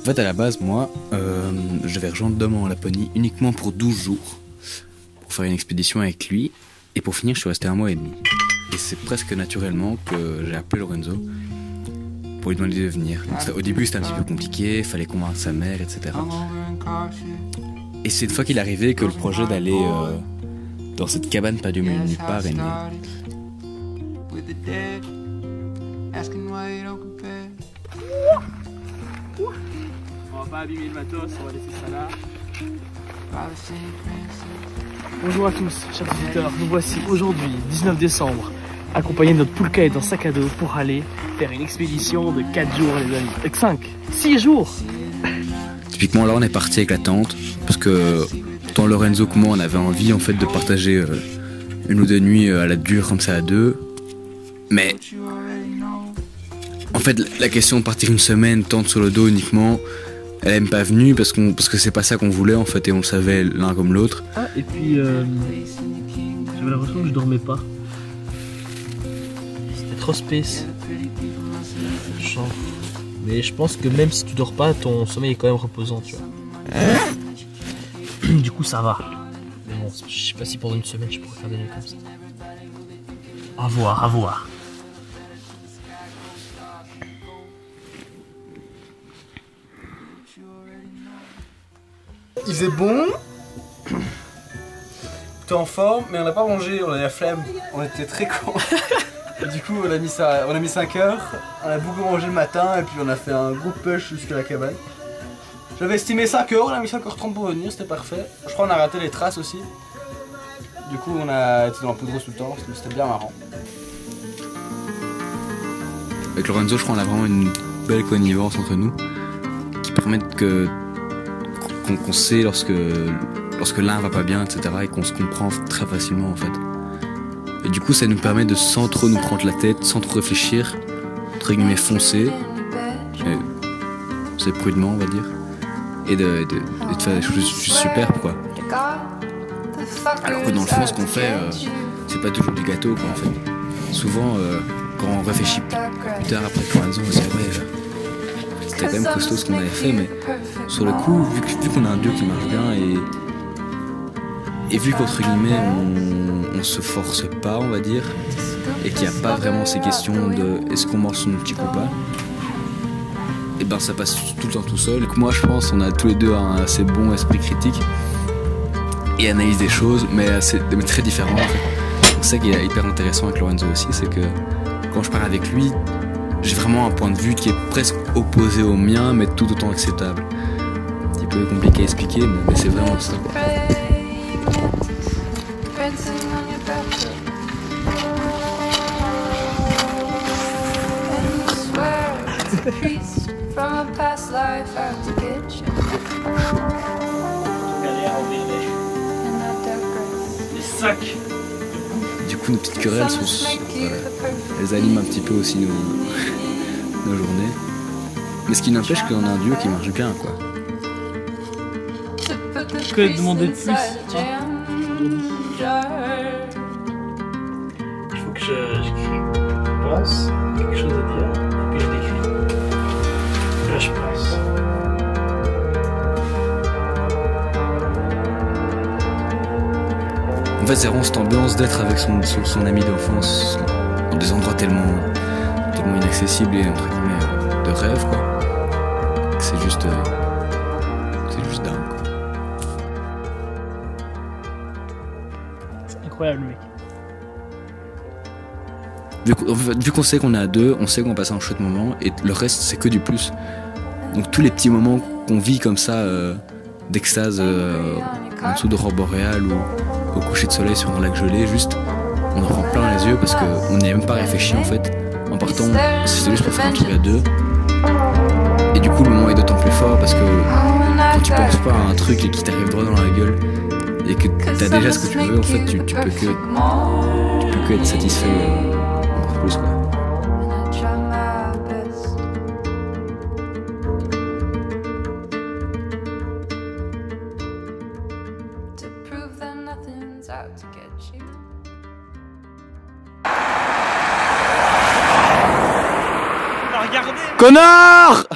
En fait, à la base, moi, je vais rejoindre Dom en Laponie uniquement pour 12 jours, pour faire une expédition avec lui, et pour finir, je suis resté 1 mois et demi. Et c'est presque naturellement que j'ai appelé Lorenzo pour lui demander de venir. Donc, au début, c'était un petit peu compliqué, il fallait convaincre sa mère, etc. Et c'est une fois qu'il est arrivé que le projet d'aller dans cette cabane pas du nulle part est né. On va pas abîmer le matos, on va laisser ça là. Bonjour à tous, chers visiteurs, nous voici aujourd'hui, 19 décembre, accompagnés de notre poulka et d'un sac à dos pour aller faire une expédition de 4 jours les amis. Avec 6 jours. Typiquement là on est parti avec la tente, parce que tant Lorenzo que moi on avait envie en fait de partager 1 ou 2 nuits à la dure comme ça à 2. Mais en fait la question de partir 1 semaine, tente sur le dos uniquement, elle n'est même pas venue parce que c'est pas ça qu'on voulait en fait et on le savait l'un comme l'autre. Ah et puis j'avais l'impression que je dormais pas. C'était trop space. Genre. Mais je pense que même si tu dors pas, ton sommeil est quand même reposant, tu vois. Du coup ça va. Mais bon, je sais pas si pendant 1 semaine je pourrais faire des nuits comme ça. À voir, à voir. Il faisait bon, t'es en forme, mais on n'a pas mangé, on a la flemme, on était très cons. Du coup on a mis 5 heures, on a beaucoup mangé le matin et puis on a fait un gros push jusqu'à la cabane. J'avais estimé 5 heures, on a mis 5h30 pour venir, c'était parfait. Je crois qu'on a raté les traces aussi. Du coup on a été dans la poudreuse tout le temps, c'était bien marrant. Avec Lorenzo je crois qu'on a vraiment une belle connivence entre nous qui permet qu'on sait lorsque l'un va pas bien, etc. et qu'on se comprend très facilement en fait. Et du coup ça nous permet de sans trop nous prendre la tête, sans trop réfléchir, entre guillemets foncer, c'est prudemment on va dire, et de faire des choses juste superbes quoi. Alors que dans le fond ce qu'on fait, c'est pas toujours du gâteau quoi en fait. Souvent quand on réfléchit plus tard après Lorenzo on se dit ouais, c'était quand même costaud ce qu'on avait fait, mais sur le coup, vu qu'on a un duo qui marche bien et vu qu'entre guillemets on se force pas on va dire, et qu'il n'y a pas vraiment ces questions de est-ce qu'on mange son petit ou pas, et ben ça passe tout le temps tout seul. Et que moi je pense on a tous les deux un assez bon esprit critique et analyse des choses, mais très différent en fait. C'est ça qui est hyper intéressant avec Lorenzo aussi, c'est que quand je parle avec lui, j'ai vraiment un point de vue qui est presque opposé au mien, mais tout autant acceptable. Un petit peu compliqué à expliquer, mais c'est vraiment ça quoi. Les sacs. Du coup nos petites querelles elles animent un petit peu aussi nos journées. Mais ce qui n'empêche qu'on a un duo qui marche bien quoi. Je peux te demander de plus. Il faut que je pense quelque chose à dire et puis je l'écris. Là je pense. En fait c'est vraiment cette ambiance d'être avec son ami d'enfance dans des endroits tellement inaccessibles et entre guillemets de rêve quoi. C'est juste dingue quoi. C'est incroyable mec. Vu qu'on sait qu'on est à 2, on sait qu'on va passer un chouette moment et le reste c'est que du plus. Donc tous les petits moments qu'on vit comme ça d'extase en dessous d'aurore boréale ou au coucher de soleil sur un lac gelé, juste on en prend plein les yeux parce qu'on n'y a même pas réfléchi en fait. En partant, c'était juste pour faire un truc à 2. Et du coup le moment est d'autant plus fort parce que quand tu penses pas à un truc et qui t'arrive droit dans la gueule et que t'as déjà ce que tu veux, en fait tu peux que être satisfait encore plus quoi. Regardez. Connard!